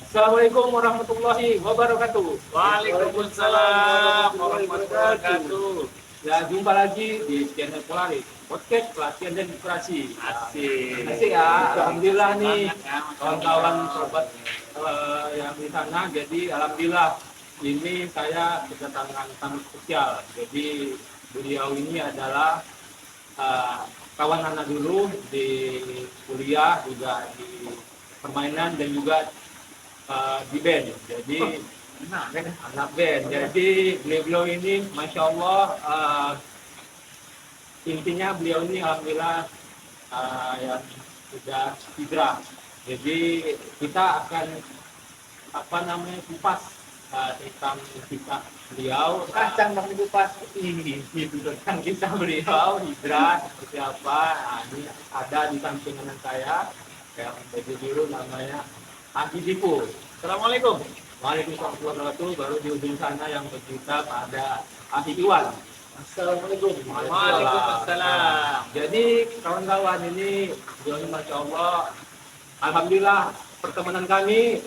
Assalamualaikum warahmatullahi wabarakatuh. Waalaikumsalam warahmatullahi wabarakatuh. Ya, jumpa lagi di channel Polaris Podcast Pelatihan dan Inspirasi. Asik. Asik ya, alhamdulillah nih Semangat ya, Masya kawan-kawan Allah. sobat yang di sana. Jadi alhamdulillah ini saya kedatangan tamu spesial. Jadi beliau ini adalah kawan anak dulu di kuliah, juga di permainan dan juga di band. Jadi anak band. Jadi beliau ini, masya Allah, intinya beliau ini alhamdulillah yang sudah hijrah. Jadi kita akan kupas tentang kisah beliau, Kacang bang kupas. tentang kisah beliau hijrah seperti apa. Nah, ini ada di samping kanan saya yang baju biru, namanya Haji Dipo. Assalamualaikum. Waalaikumsalam warahmatullahi wabarakatuh. Baru di ujung sana yang bercerita ada Ahli Iwan. Assalamualaikum. Waalaikumsalam. Jadi kawan-kawan ini, masya Allah, alhamdulillah pertemanan kami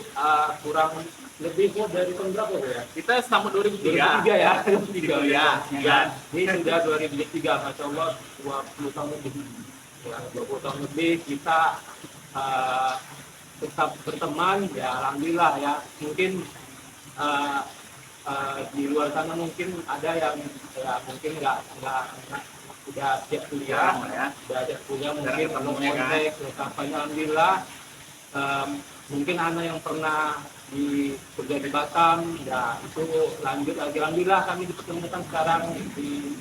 kurang lebih dari tahun berapa ya? Kita sama 2003. 2003 ya. 2003 ya. Ini sudah 2003, masya Allah 20 tahun lebih. Ya, 20 tahun lebih kita tetap berteman, ya alhamdulillah ya. Mungkin di luar sana mungkin ada yang ya mungkin nggak udah siap kuliah, ya. udah siap kuliah mungkin Jarang belum ketemu, ya kan? kontak, kampanye alhamdulillah. Mungkin anak yang pernah di kerja di Batam, ya itu lanjut lagi, alhamdulillah kami dipertemukan sekarang di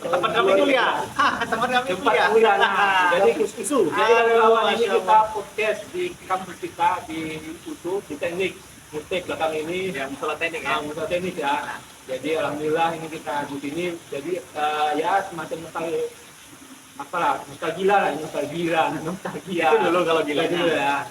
Tempat kami kuliah. Tempat kami tempat kuliah. kuliah. Nah, jadi Kus-kusu. jadi kawan ini Masya kita Allah. podcast di kampus kita di USU, di teknik musik belakang ini, Ya, musola teknik ya. musola teknik ya. Jadi alhamdulillah ini kita di sini, jadi ya semacam nostalgia. Itu dulu kalau gila. Dulu ya.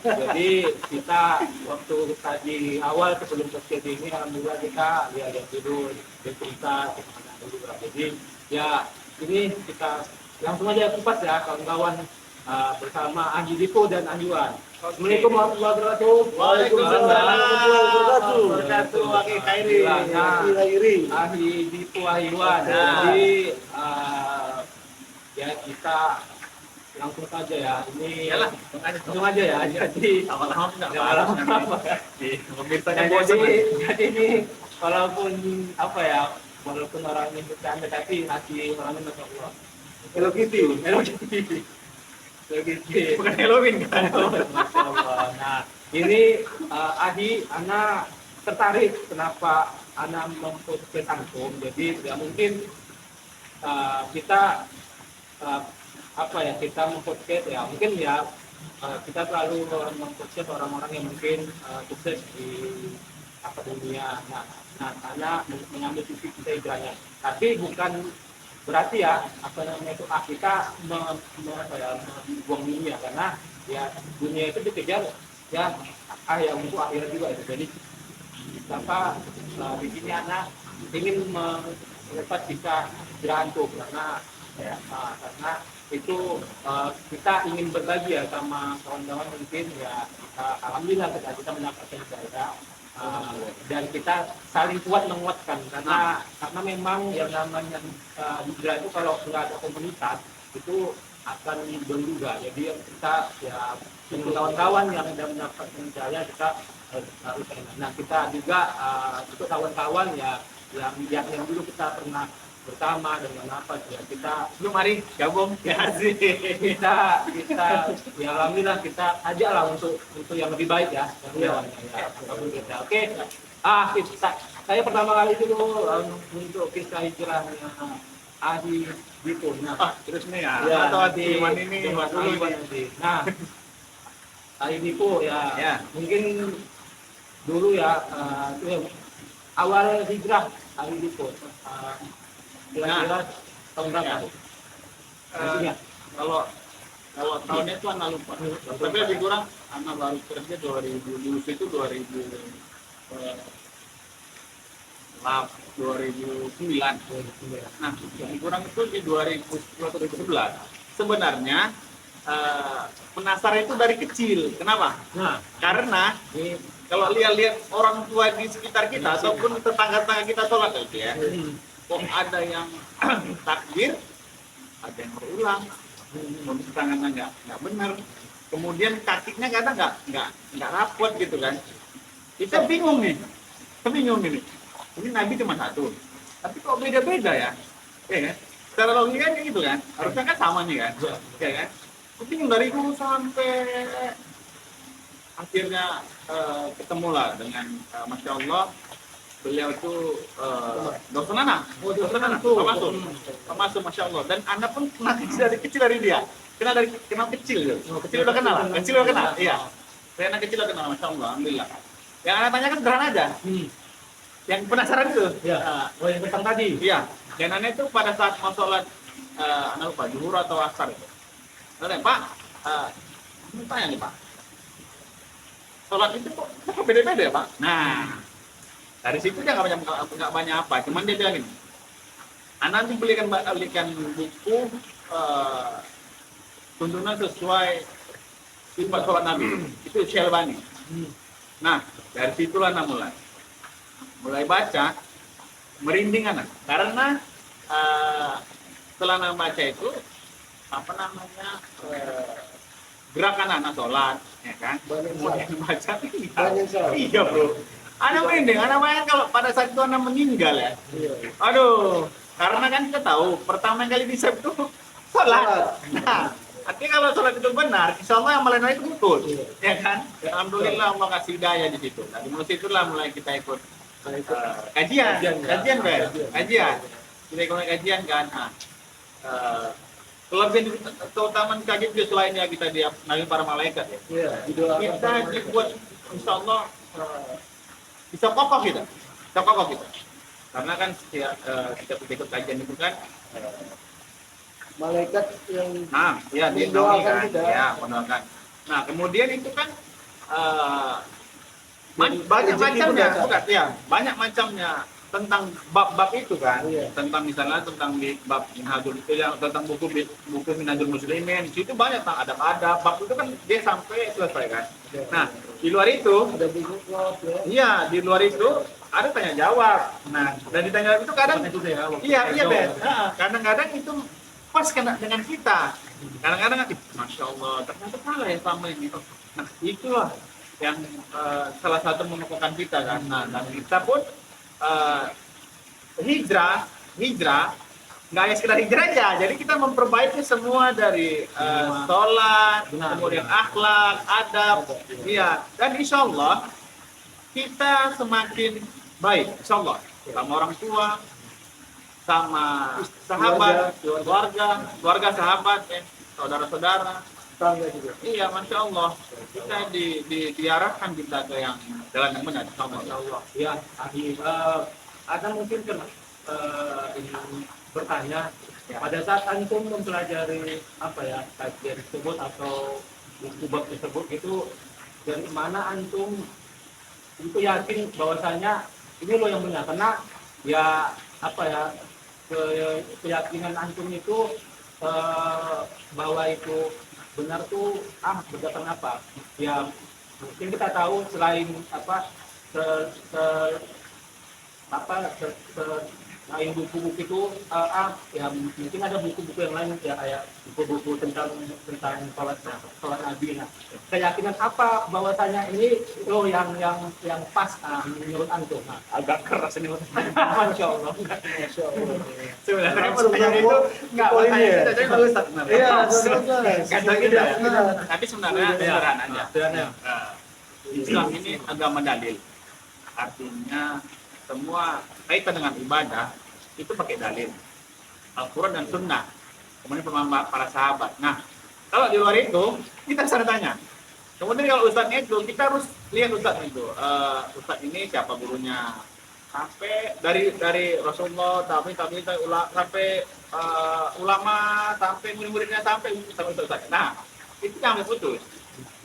Jadi kita waktu tadi awal sebelum podcast ini, alhamdulillah kita lihat dulu bercerita kemana dulu. Jadi ya ini kita langsung aja kupas ya kawan-kawan bersama Haji Dipo dan Ahliwan. Assalamualaikum warahmatullahi wabarakatuh. Waalaikumsalam warahmatullahi wabarakatuh. Wakil Khairi. Ahli Dipo Ahliwan. Nah. Jadi ya kita langsung saja ya. Ini Iyalah, langsung aja ya. Jadi lama-lama nggak lama-lama. Pemirsanya jadi ini walaupun walaupun orangnya bercanda tapi hati orangnya masya Allah. Hello Kitty. bukan Halloween kan? Masya Allah. Nah, ini Adi, Ana tertarik kenapa Ana memposting antum. Jadi ya mungkin kita kita mempodcast ya mungkin ya kita selalu mempodcast orang-orang yang mungkin sukses di dunia. Nah, karena mengambil sisi kita hijrahnya, tapi bukan berarti ya itu kita membuang dunia, karena ya dunia itu dikejar ya untuk akhirat juga itu. Jadi di sini anak ingin melepas kita hijrah karena itu kita ingin berbagi ya sama kawan-kawan, mungkin ya alhamdulillah kita mendapatkan hidayah. Dan kita saling kuat menguatkan karena memang yang namanya hijrah itu kalau nggak ada komunitas itu akan down juga. Jadi kita ya untuk kawan-kawan yang sudah mendapatkan hidayah kita harus nah kita juga untuk kawan-kawan ya yang dulu kita pernah bersama dengan ya kita Belum mari gabung ya sih. kita ya alhamdulillah kita ajak lah untuk yang lebih baik ya. Kita oke. Saya pertama kali dulu untuk kisah hijrahnya Adi Dipo. Nah, Terus nih ya. Atau di Iwan ini dulu nih. Nah, Adi Dipo Ya. mungkin dulu awal hijrah Adi Dipo. Kira-kira tahun berapa? Kalau tahunnya itu anak lupa. Tapi lebih kurang anak baru kerja 2000 lulus itu 2009. Nah, lebih kurang itu di 2011. Sebenarnya penasaran itu dari kecil. Kenapa? Nah, Karena ini kalau lihat orang tua di sekitar kita ataupun tetangga-tetangga kita sholat gitu ya, kok ada yang takbir, ada yang berulang, kondisi tangannya nggak benar, kemudian kakinya kadang nggak rapot gitu kan. Kita bingung nih, ini Nabi cuma satu, tapi kok beda-beda ya, ya kan? Secara logikanya gitu kan, harusnya kan sama nih kan, ya kan? Aku bingung dari dulu sampai akhirnya ketemulah dengan Masya Allah, beliau itu dokter Nana masuk Masya Allah, dan anak pun kenal dari kecil dari dia, kenal kecil udah kenal, iya, saya anak kecil udah kenal Masya Allah, alhamdulillah. Yang anak tanyakan sederhana aja, yang penasaran itu, yang tentang tadi, iya, dan anak itu pada saat mau sholat, anak lupa zuhur atau asar itu, Pak, mau tanya nih Pak, sholat itu kok beda-beda ya Pak? Nah, dari situ dia nggak banyak apa, cuman dia bilang ini, anak nanti belikan buku tuntunan sesuai sifat sholat Nabi, itu Syalbani. Nah, dari situlah anak mulai baca, merinding anak, karena setelah anak baca itu apa namanya, gerakan anak sholat, ya kan? Banyak baca, iya bro. Anak merinding, anak bayangkan kalau pada saat itu anak meninggal ya. Aduh, karena kan kita tahu pertama kali disab itu sholat. Nah, artinya kalau sholat itu benar, insya Allah yang lain itu betul, ya kan? Alhamdulillah Allah kasih daya di situ. Dari mulai situlah mulai kita ikut kajian. Kita ikut kajian kan. Kelebihan keutamaan kajian itu selainnya kita diambil para malaikat ya. Kita dibuat insya Allah bisa kokoh kita. Karena kan setiap ikut kajian itu kan malaikat yang mendoakan kita. Ya, mendoakan. Nah, kemudian itu kan banyak macamnya, banyak macamnya tentang bab-bab itu kan. Tentang misalnya tentang di bab Minhajul itu yang tentang buku Minhajul Muslimin, itu banyak tentang adab-adab, bab itu kan dia sampai selesai kan. Nah, di luar itu Ada buku klub ya. iya, di luar itu ada tanya jawab. Nah, dan ditanya jawab itu kadang Ben. Kadang-kadang itu pas kena dengan kita. Kadang-kadang Masya Allah, ternyata salah ya selama ini. Nah, itulah yang salah satu mengukuhkan kita kan. Nah, dan kita pun hijrah nggak hanya sekedar hijrah aja. Jadi kita memperbaiki semua dari sholat, kemudian akhlak, adab, iya. Dan insya Allah kita semakin baik, insya Allah, sama orang tua, sama sahabat, keluarga sahabat, saudara-saudara. Tangga juga. Iya, Masya Allah, kita diarahkan kita ke yang jalan yang benar, insya Allah. ya ahli ada mungkin ingin bertanya, pada saat antum mempelajari kajian tersebut atau buku bab tersebut, itu dari mana antum itu yakin bahwasanya ini loh yang benar, karena keyakinan antum itu bahwa itu benar tuh berdasarkan apa? Ya mungkin kita tahu selain selain buku-buku itu ya mungkin ada buku-buku yang lain ya, kayak buku-buku tentang sholat Nabi. Nah, keyakinan apa bahwasanya ini loh yang pas menurut antum? Nah, Agak keras ini. Masya Allah. Sebenarnya pertanyaan itu nggak saya bagus sebenarnya. Iya, Kadang gitu ya. Tapi sebenarnya sederhana aja. Islam ini agama dalil. Artinya semua kaitan dengan ibadah itu pakai dalil, Al-Quran dan Sunnah, kemudian pemahaman para sahabat. Nah, kalau di luar itu kita bisa tanya. Kemudian kalau ustadznya itu kita harus lihat ustadz itu, ustadz ini siapa gurunya, sampai dari Rasulullah, sampai ulama, sampai murid-muridnya, sampai ustadz. Nah, itu jangan putus.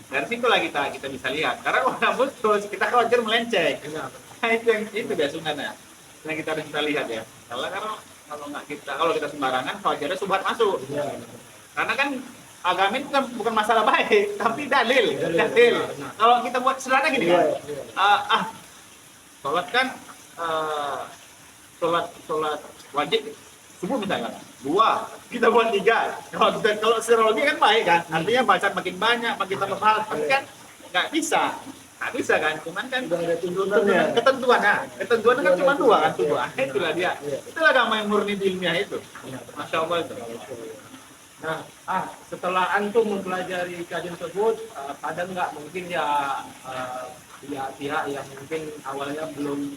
Dari situlah kita bisa lihat. Karena kalau putus kita khawatir melenceng. Nah, itu dia sebenarnya yang kita harus kita lihat ya. Kalau kita sembarangan khawatirnya subhat masuk. Karena kan agama itu bukan masalah baik, tapi dalil. Nah. Kalau kita buat sederhana gini kan, sholat kan, sholat wajib subuh misalnya 2, kita buat 3. Kalau secara logika kan baik kan, artinya bacaan makin banyak, makin tambah pahala. Tapi kan nggak bisa kan, cuman kan Udah ada tuntunannya. ketentuan kan cuma 2 kan, itulah dia. Itulah agama yang murni ilmiah itu. Masya Allah itu. Nah, setelah antum mempelajari kajian tersebut, ada nggak mungkin ya pihak-pihak yang mungkin awalnya belum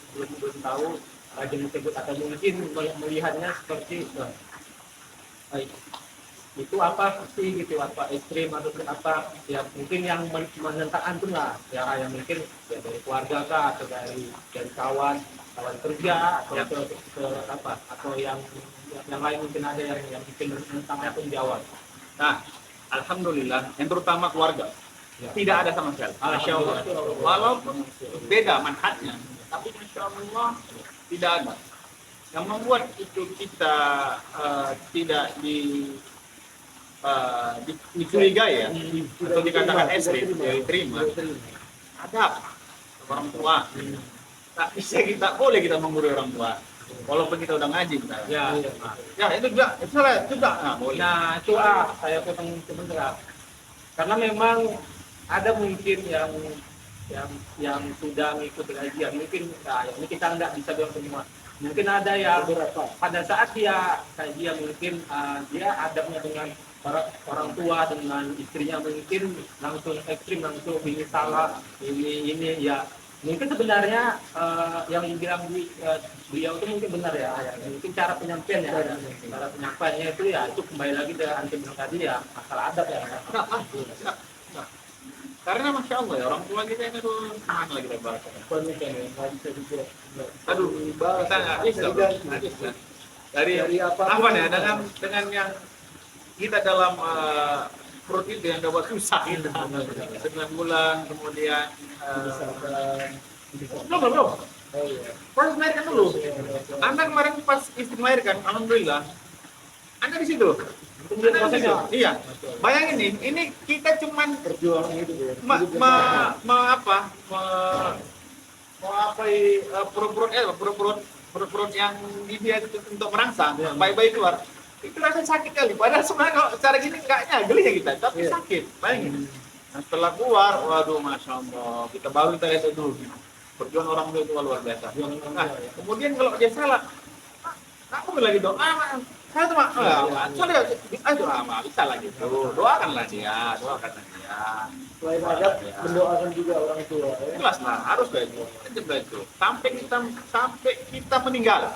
tahu kajian tersebut atau mungkin melihatnya seperti itu apa sih gitu, apa ekstrim atau apa ya, mungkin yang menentang antum lah ya, yang mungkin ya dari keluarga kah atau dari kawan kerja atau ke apa, atau yang lain mungkin ada yang bikin menentang atau jawab. Nah, alhamdulillah, yang terutama keluarga. Ya. Tidak ada sama sekali. Masya Allah. Walaupun beda manhajnya, tapi Masya Allah tidak ada. Yang membuat itu kita tidak dicurigai ya, atau dikatakan ekstrim, diterima. Adab orang tua. Tak bisa kita, boleh kita menggurui orang tua. Walaupun kita udah ngaji misalnya. Ya itu juga, itu salah juga. Nah, boleh. Nah, itu saya potong sebentar. Karena memang ada mungkin yang sudah ngikut kajian, mungkin ya, ini kita nggak bisa bilang semua. Mungkin ada yang pada saat dia kajian mungkin dia adabnya dengan orang tua, dengan istrinya mungkin langsung ekstrim, langsung ini salah, ini ya. Mungkin sebenarnya yang dibilang beliau itu mungkin benar ya, mungkin cara penyampaian ya, cara penyampaiannya itu ya itu kembali lagi ke antum tadi ya, masalah adab ya. Karena Masya Allah ya, orang tua kita ini tuh mana lagi lebar. Aduh, kita nggak bisa. Dari apa ya, dengan yang kita dalam perut itu yang dapat susah itu 9 bulan, kemudian belum proses melahirkan dulu. Anak kemarin pas istri melahirkan, alhamdulillah Anda di situ. Anda di situ. Iya. Bayangin nih, ini kita cuman Perjuangan itu ya. perut yang dia untuk merangsang, bayi-bayi keluar. Itu rasa sakit kali. Padahal sebenarnya kalau cara gini enggaknya geli ya kita, tapi sakit. Bayangin. Nah, setelah keluar, waduh, Masya Allah, kita baru kita lihat dulu. Perjuangan orang tua itu luar biasa. Nah, kemudian kalau dia salah, aku lagi doa, saya tuh bisa lagi tuh, doakanlah dia. Selain adab, mendoakan juga orang tua. Ya. Jelas lah, harus begitu. Sampai kita meninggal.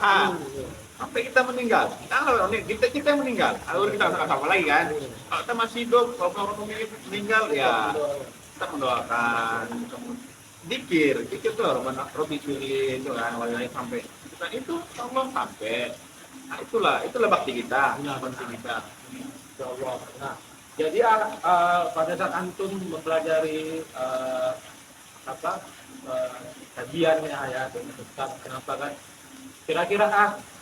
Sampai kita meninggal. Kalau kita meninggal, lalu kita sama lagi kan. Kalau kita masih hidup, kalau orang meninggal ya kita mendoakan. Dikir tuh Robi Firlin itu kan, wali sampai kita itu Allah sampai. Nah, itulah bakti kita, bakti kita. Insyaallah. Nah, jadi pada saat antum mempelajari kajiannya ya, kenapa kan? Kira-kira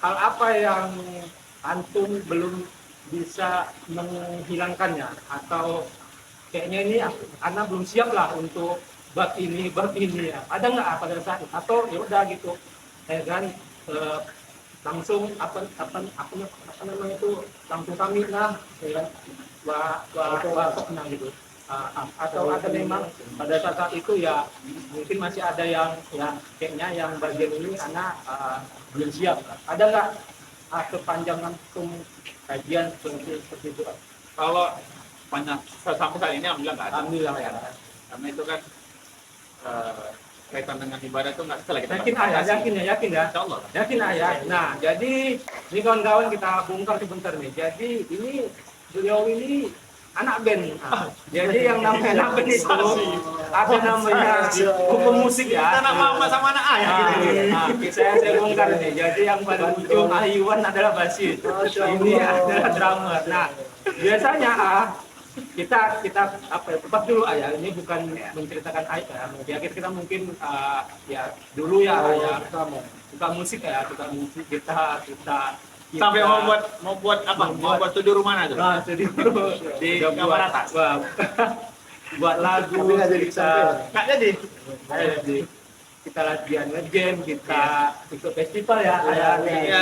hal apa yang antum belum bisa menghilangkannya, atau kayaknya ini anak belum siap lah untuk bab ini ya. Ada nggak pada saat itu? Atau ya udah gitu, kan langsung apa namanya itu langsung kami lah ya, nah gitu. Atau ada memang pada saat itu ya mungkin masih ada yang kayaknya yang bagian ini anak belum siap. Ada nggak sepanjang antum kajian seperti itu? Kalau sampai saat ini alhamdulillah nggak ada. Alhamdulillah ya. Karena itu kan kaitan dengan ibadah itu nggak bisa lagi. Yakin ya. Insyaallah. Yakin ya. Nah, jadi ini kawan-kawan kita bongkar sebentar nih. Jadi ini beliau ini anak band. Jadi yang namanya anak band itu ada namanya hukum musik ya. Anak mama sama anak ayah gitu. Saya bongkar nih. Jadi yang pada ujung Ayuan adalah basis. Ini adalah drummer. Nah, biasanya kita tepat dulu ya, ini bukan menceritakan aib ya, kita mungkin ya dulu ya suka musik ya, kita Sampai mau buat apa? Mau buat studio rumah tuh? Nah, jadi Di udah kamar atas? buat lagu Tapi nggak jadi kita sampai. Nggak jadi. jadi kita latihan nge-jam, kita ikut festival ya, Iya, iya.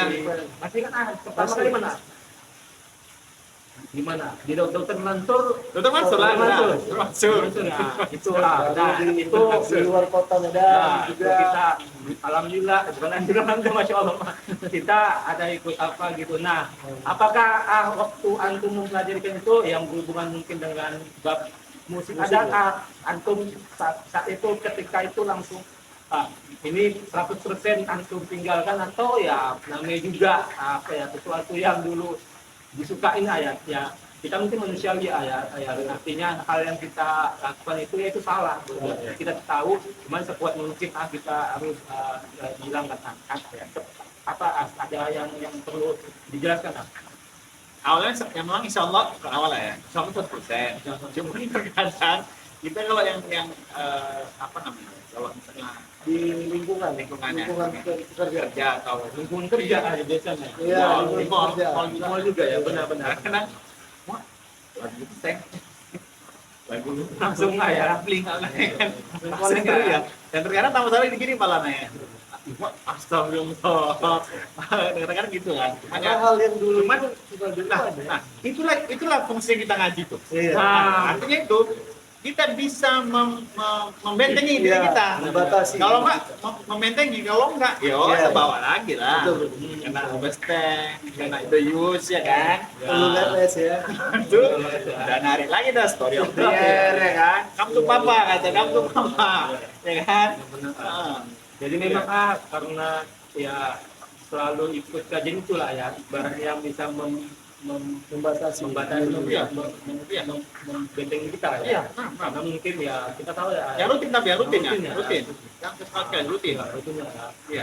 Masih kan pertama kali mana? Di mana? Di Dokter Mansur. Dokter Mansur lah. Mansur. Dokter Mansur. Nah, itu lah. Nah, Di- itu di luar kota Nah, Medan itu juga. kita alhamdulillah, bukan alhamdulillah, masya Allah, kita ada ikut apa gitu. Nah, apakah waktu antum mempelajarikan itu yang berhubungan mungkin dengan bab musik, Musik, adakah antum saat itu ketika itu langsung ini 100% antum tinggalkan, atau ya namanya juga apa ya, sesuatu yang dulu disukain ayat ya, kita mungkin manusiawi ya, artinya hal yang kita lakukan itu ya itu salah. Kita tahu, cuman sekuat mungkin kita harus bilang kan apa ada yang perlu dijelaskan. Awalnya yang memang insya Allah bukan awal ya, insya Allah 100%. Cuma terkadang kita kalau yang apa namanya, kalau misalnya Di lingkungannya Lingkungannya. kerja. kerja atau Lingkungan kerja aja biasanya. Iya, di mall, kerja. Mall juga ya, benar-benar. kadang wah, lagu teng lagu Langsung nggak ya? bling kan Langsung sering nggak ya. Dan terkadang tambah sekali digini palanya. Wah, astagfirullah. Kadang-kadang gitu kan. Ada Makanya hal yang dulu Cuman, sudah dulu nah, ada. nah, itulah fungsi kita ngaji tuh. Iya. Nah, artinya itu kita bisa membentengi diri Iya, kita. membatasi. Kalau enggak membentengi, kalau enggak, yo Iya. kita bawa lagi lah. Betul. Kena overstang, kena itu use ya kan. Perlu les ya. Itu udah narik lagi dah story of the year ya kan. Kamu tuh papa kata kamu tuh papa ya kan. Ah. Jadi memang karena ya selalu ikut kajian itulah ya, ibarat yang bisa Membatasi. membentengi Iya. kita ya. Iya. Karena mungkin ya kita tahu ya. Ya rutin tapi ya rutin ya, Rutin ya. rutin. Yang sekali rutin. Ya, rutinnya ya. Iya.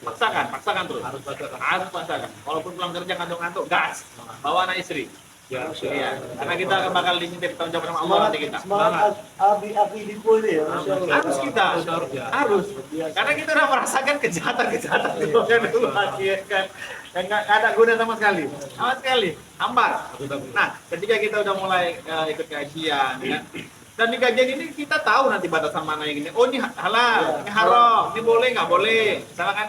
Paksakan terus. Harus baca. Harus paksakan. Walaupun pulang kerja ngantuk-ngantuk, gas. Bawa anak istri. Ya, Iya. Karena kita akan bakal diminta bertanggung jawab sama Allah Semangat, nanti kita. semangat abi di pul ya. Masya Allah. Harus kita. Harus ya. Harus. Karena kita udah merasakan kejahatan-kejahatan itu kan dulu ya kan. Yang nggak ada guna sama sekali. Sama sekali. Hambar. Nah, ketika kita udah mulai ikut kajian ya. Dan di kajian ini kita tahu nanti batasan mana yang ini. Oh ini halal, ini haram, ini boleh nggak boleh. Misalnya kan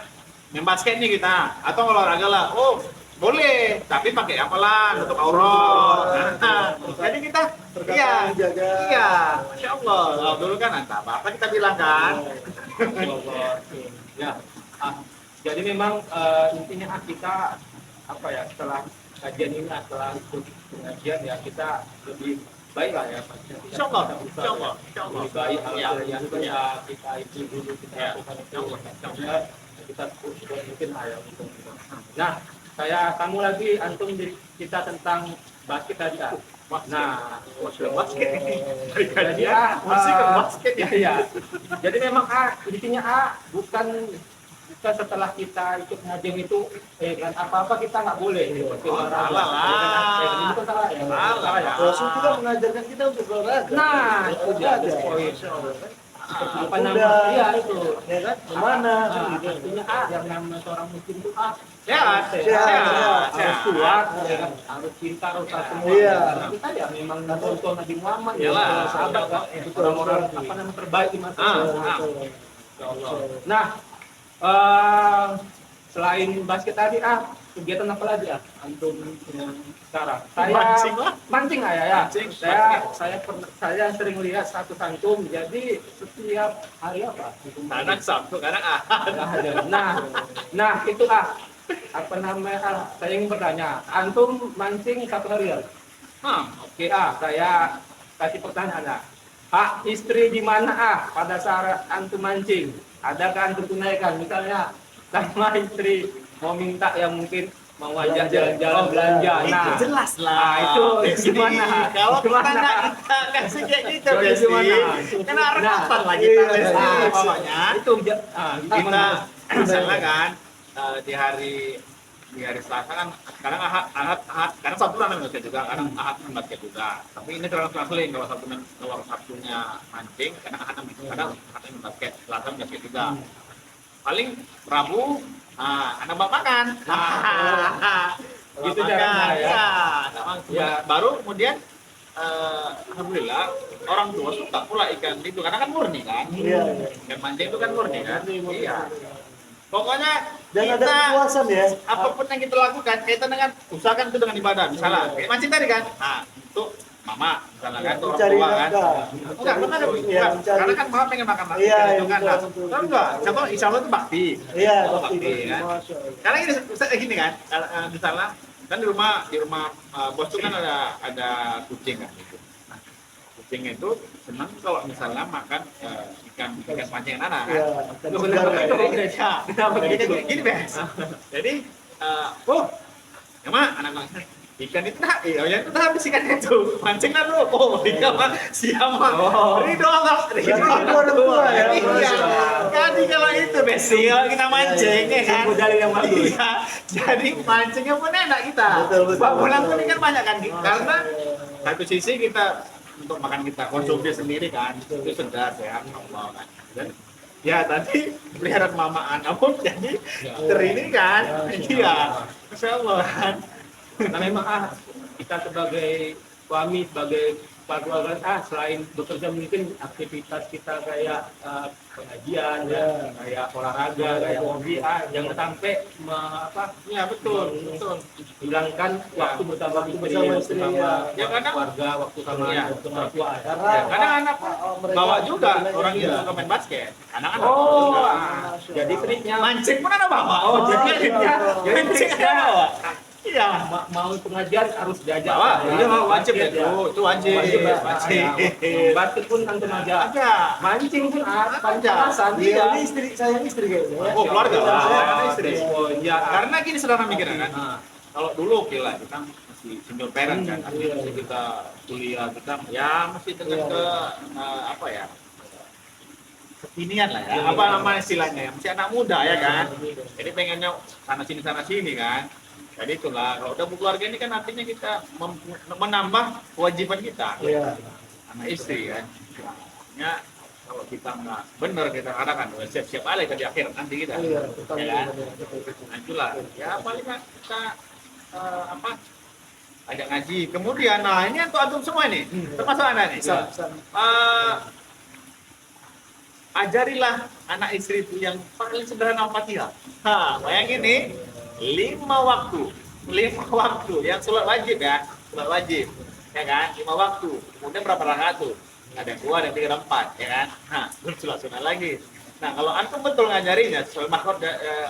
main basket nih kita, atau olahraga lah. Oh boleh, tapi pakai apalah, tutup aurat. Nah, jadi kita iya, Jaga. iya, masya Allah. Kalau dulu kan entah apa kita bilang kan. Ya. Jadi memang intinya kita apa ya, setelah kajian ini, setelah ikut pengajian ya, kita lebih baik lah ya. Insya Allah, insya Allah, insya Allah. Lebih baik Ya, yang ya. kita itu dulu kita Ya. lakukan itu. Insya Allah, insya Allah. Ya, kita sudah mungkin ya. Nah, saya kamu lagi antum kita tentang basket tadi. Nah, basket ini dari jadi kajian masih ke basket ya, ya. Jadi memang intinya bukan setelah kita ikut ngajian itu kan apa-apa kita nggak boleh seperti olahraga. salah lah. Ini bukan salah ya. Salah ya. Rasul kita mengajarkan kita untuk olahraga. Nah, itu dia Olahraga. poin. Seperti Apa kuda, namanya? Iya itu. ya kan? Kemana? kan gitu. Artinya yang namanya seorang muslim itu Sehat, sehat, harus kuat, ya kan? Harus cinta, harus semua. Iya. Kita ya memang contoh Nabi Muhammad, Iyalah. sahabat orang-orang apa namanya terbaik di masa itu. Nah, selain basket tadi kegiatan apa lagi antum yang sekarang? Saya Mancing lah. mancing lah ya. Mancing, Saya sering lihat satu antum, jadi setiap hari apa? Kadang Sabtu, kadang Ahad. Nah itu apa namanya? Saya ingin bertanya, antum mancing satu hari ya? Oke saya kasih pertanyaan istri di mana pada saat antum mancing? Adakah antum tunaikan? Misalnya sama istri mau minta yang mungkin mau ajak jalan-jalan belanja. Itu jelas lah. Nah, itu Besti. gimana? Kalau kita Gimana? nggak kita kasih kayak gitu, Jadi Besti. gimana? Karena rebutan lah kita, Iya, Besti. iya. Pokoknya Itu kita gimana? misalnya kan di hari Selasa kan kadang Ahad, kadang Sabtu kan basket juga, kadang Ahad kan basket juga. Tapi ini terlalu seling kalau Sabtunya mancing, kadang Ahad basket, Selasa basket juga. Paling Rabu anak bapak makan. Itu caranya ya. Ya, baru kemudian alhamdulillah orang tua suka pula ikan itu karena kan murni kan. Iya. Ikan mancing itu kan murni kan. Iya. Pokoknya Dan ada kita kepuasan ya. apapun yang kita lakukan kaitan dengan usahakan itu dengan ibadah. Misalnya kayak mancing tadi kan. Nah, untuk mama misalnya kan untuk orang Mencari tua kan. nafkah. Enggak, benar Iya, bukan. mencari. Karena kan mama pengen makan nasi Iya, gitu iya, kan. Nah, betul, betul. tahu enggak? Contoh insya Allah itu bakti. Iya, Oh, pasti. bakti kan. Masya Allah. Karena gini kan, misalnya kan di rumah bos tuh kan ada kucing kan gitu. Nah, kucing itu senang kalau misalnya makan ikan pancing anak kan. Iya, dan Loh, segar kenapa ya. itu? Ya, jadi kayak gini Bes. Jadi ya mak anak-anak ikan itu dah, ya itu dah habis ikan itu mancing lah lu. Oh iya mah siapa? Ridho Allah, ridho Orang tua ya. Iya. Jadi kalau itu besi kalau kita mancing ya kan. Modal yang bagus. Iya. Jadi mancingnya pun enak kita. Betul, betul. Bangunan pun kan banyak kan karena satu sisi kita untuk makan kita konsumsi sendiri kan itu sedap ya Allah kan. Dan ya tadi peliharaan mama anak pun jadi terini kan. Iya. Masya Allah kan. Nah memang kita sebagai suami, sebagai keluarga selain bekerja mungkin aktivitas kita kayak pengajian ya, kayak olahraga, kayak hobi jangan sampai Ya betul. hilangkan waktu bersama istri, ya. Ya, kadang- keluarga, waktu sama Iya. orang tua. Karena Kadang anak mereka bawa juga istilahnya orang itu iya. suka main basket. Anak-anak Oh, juga. jadi triknya Mancing pun ada bawa. Oh, jadi triknya. jadi Mancing triknya ada bawa. Iya. mau pengajian harus diajak. Bawa. Iya wajib ya. ya. Itu wajib. Wajib. Basket pun antum aja. Ada. Mancing pun Ada. Iya, ini istri saya istri kayaknya. ya. Oh, keluarga lah. Saya Istri. Oh iya. Karena gini saudara mikirnya kan. Ah. Kalau dulu oke lah kita masih single parent kan. Artinya masih kita kuliah kita ya masih dengan Iya. ke apa ya? Kekinian lah ya. Iya. Apa nama istilahnya ya? Masih anak muda ya kan. Jadi pengennya sana sini kan. Jadi itulah kalau udah berkeluarga ini kan artinya kita menambah kewajiban kita. Iya. Anak istri kan. Ya kalau kita nggak benar kita katakan siap-siap aja di akhir nanti kita. Iya, betul, Ya kan? betul, betul. Nah, itulah. Ya paling nggak kita ajak ngaji. Kemudian, nah ini untuk antum semua nih, termasuk anak nih. Bisa, bisa. Ajarilah anak istri itu yang paling sederhana Al-Fatihah. Bayangin nih, 5 waktu yang sholat wajib ya, sholat wajib, ya kan, 5 waktu. Kemudian berapa rakaat tuh? Ada yang 2, ada yang 3, ada 4, ya kan? Nah, belum sholat sunat lagi. Nah, kalau antum betul ngajarinya soal makhraj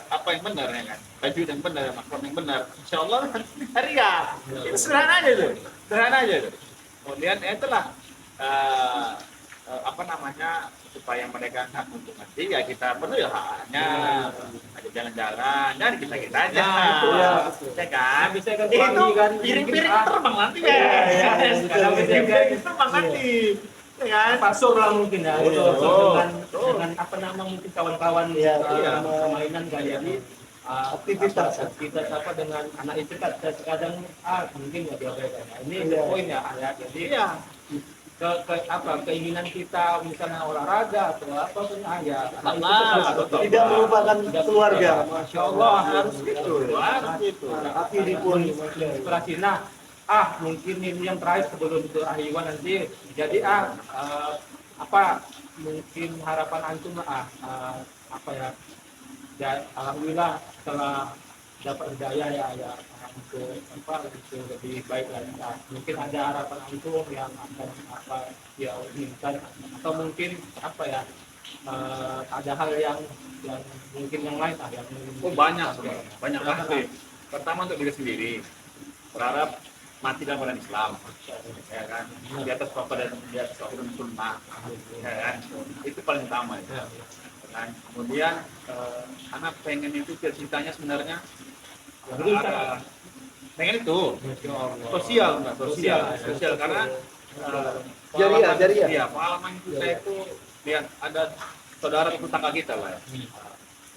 apa yang benar ya kan, baju yang benar, makhraj yang benar, insya Allah hari ya. Itu sederhana aja tuh, sederhana aja tuh. Kemudian ya itulah apa namanya supaya mereka nggak untuk nanti ya kita perlu ya haknya ada jalan-jalan dan kita aja Nah, ya, ya kan Bisa kan itu suami kan, piring-piring mungkin, terbang nanti ya iya, betul, piring terbang nanti ya kan pasur lah mungkin ya Betul. dengan apa nama mungkin kawan-kawan Iya, iya. permainan kan jadi Aktivitas. aktivitas apa dengan anak istri kan kadang mungkin ya diabaikan ya. Ini Iya. poin ya jadi iya keinginan kita misalnya olahraga atau apa pun ya betul. Tidak melupakan keluarga. Masya Allah harus gitu harus gitu Hati di pun. inspirasi. Nah, mungkin ini yang terakhir sebelum itu Ahliwan nanti. Jadi apa mungkin harapan antum apa ya? Alhamdulillah setelah dapat hidayah ya untuk lebih baik lagi. Nah, mungkin ada harapan antum yang akan ya inginkan atau mungkin apa ya? Ada hal yang mungkin yang lain yang oh banyak pasti pertama untuk diri sendiri berharap mati dalam badan Islam ya kan di atas Bapak dan di atas Al-Quran Sunnah ya kan itu paling utama ya. Dan kemudian anak pengen itu ceritanya sebenarnya pengen itu sosial karena Jariah. iya, pengalaman kita itu lihat ada saudara tetangga kita lah ya.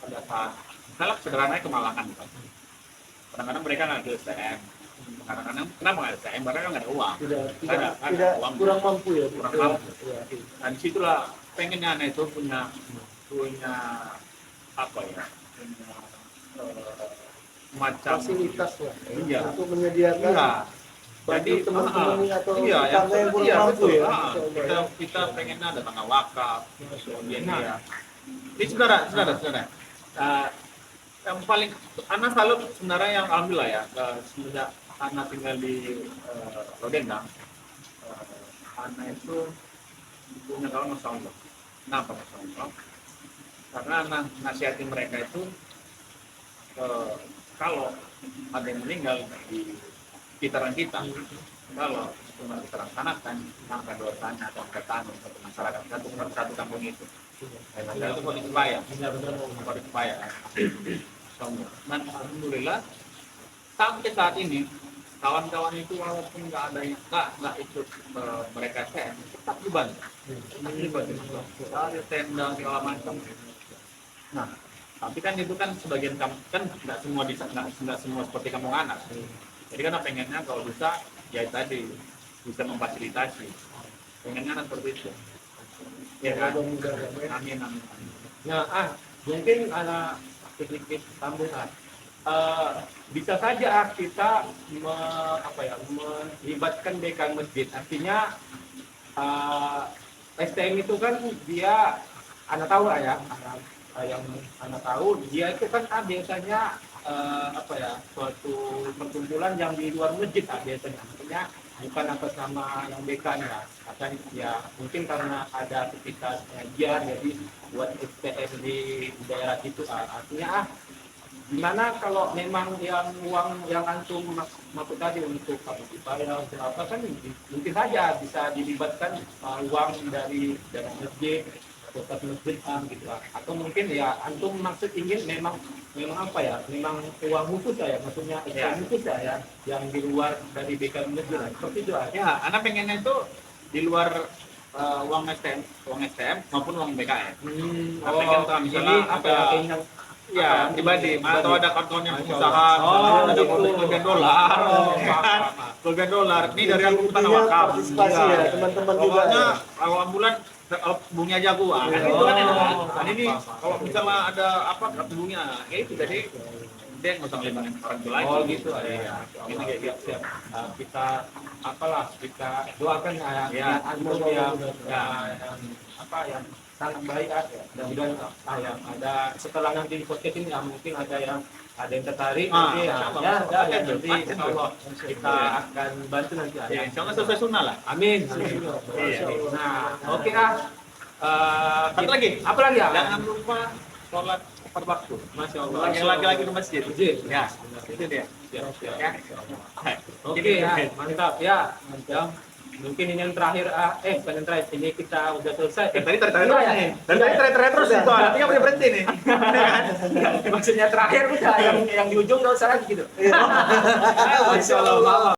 Pada saat misalnya sederhananya kemalangan gitu. Kadang-kadang mereka nggak ke STM kadang-kadang kenapa nggak ada STM karena nggak ada uang Tidak uang kurang mampu ya. kurang mampu. Iya. Nah disitulah pengennya anak itu punya apa ya punya macam fasilitas lah Iya. untuk menyediakan Iya. bagi teman-teman atau iya, yang tetangga yang kurang iya, mampu betul. ya. Ah, Insya Allah, kita ya. kita pengennya ada tanah wakaf, kemudian Nah. ya. Ini saudara. Eh, yang paling anak salut sebenarnya yang alhamdulillah ya semenjak anak tinggal di Lodendang, anak itu punya kawan Masya Allah. Kenapa Masya Allah? Karena anak nasihati mereka itu kalau ada yang meninggal di sekitaran kita, kalau cuma kita laksanakan angka dosanya atau angka tanu satu masyarakat satu kampung itu, itu kondisi bahaya, kondisi bahaya. Dan alhamdulillah sampai saat ini kawan-kawan itu walaupun nggak ada yang nggak ikut mereka tetap dibantu, ada tenda segala macam. Nah, tapi kan itu kan sebagian kan nggak semua nggak semua seperti kampung anak. Jadi kan pengennya kalau bisa ya tadi bisa memfasilitasi. Pengennya kan seperti itu. Ya kan? Amin. Nah, mungkin anak sedikit tambahan. Bisa saja kita melibatkan dekan masjid. Artinya STM itu kan dia anak tahu lah ya, yang anak tahu dia itu kan biasanya suatu perkumpulan yang di luar masjid biasanya. Artinya bukan atas nama yang dekan ya. Akan ya mungkin karena ada aktivitas pengajian jadi buat STM di daerah itu. Artinya gimana kalau memang yang uang yang antum maksud tadi untuk dibayar untuk apa kan mungkin saja bisa dilibatkan uang dari masjid atau masjid gitu atau mungkin ya antum maksud ingin memang apa ya memang uang khusus ya maksudnya khusus ya yang di luar dari BK masjid seperti itu ya anak pengennya itu di luar uang STM maupun uang BKM. Pengen tuh misalnya ada ya pribadi atau ada karton yang pengusaha ada keluarga dolar keluarga dolar ini dari aku tanah wakaf partisipasi ya teman-teman juga pokoknya ya. awal bulan bunga jagoan itu kan enak kan ini kalau misalnya ada apa kartu bunga ya itu jadi dia nggak usah ngelibatin orang tua lagi gitu ya ini kayak siap kita doakan ya antum yang sangat baik dan yang ada setelah nanti di podcast ini mungkin ada yang tertarik nanti nanti insya Allah kita akan bantu nanti ya insya Allah sesuai sunnah lah. Amin. Nah oke satu lagi apa lagi ya jangan lupa sholat tepat waktu. Masya Allah yang lagi-lagi ke masjid ya itu dia ya oke mantap ya mungkin ini yang terakhir bukan yang terakhir ini kita udah selesai tadi terus itu artinya boleh berhenti nih maksudnya terakhir udah yang di ujung nggak usah lagi gitu Masya Allah